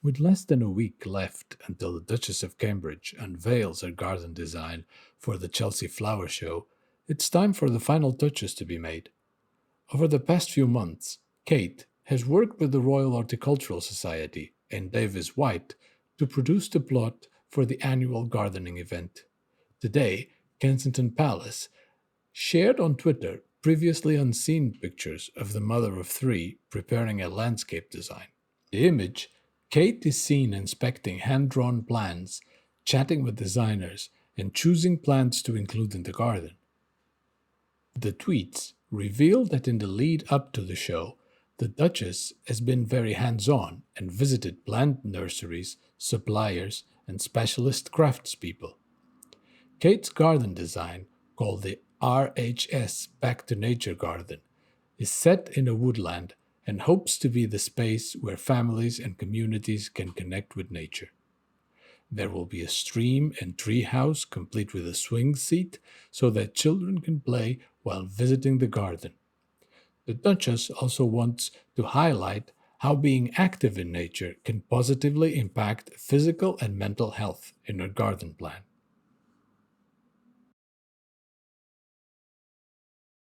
With less than a week left until the Duchess of Cambridge unveils her garden design for the Chelsea Flower Show, it's time for the final touches to be made. Over the past few months, Kate has worked with the Royal Horticultural Society and Davis White to produce the plot for the annual gardening event. Today, Kensington Palace shared on Twitter previously unseen pictures of the mother of three preparing a landscape design. The image, Kate is seen inspecting hand drawn plans, chatting with designers, and choosing plants to include in the garden. The tweets reveal that in the lead up to the show, the Duchess has been very hands on and visited plant nurseries, suppliers, and specialist craftspeople. Kate's garden design, called the RHS Back to Nature Garden, is set in a woodland and hopes to be the space where families and communities can connect with nature. There will be a stream and treehouse complete with a swing seat so that children can play while visiting the garden. The Duchess also wants to highlight how being active in nature can positively impact physical and mental health in her garden plan.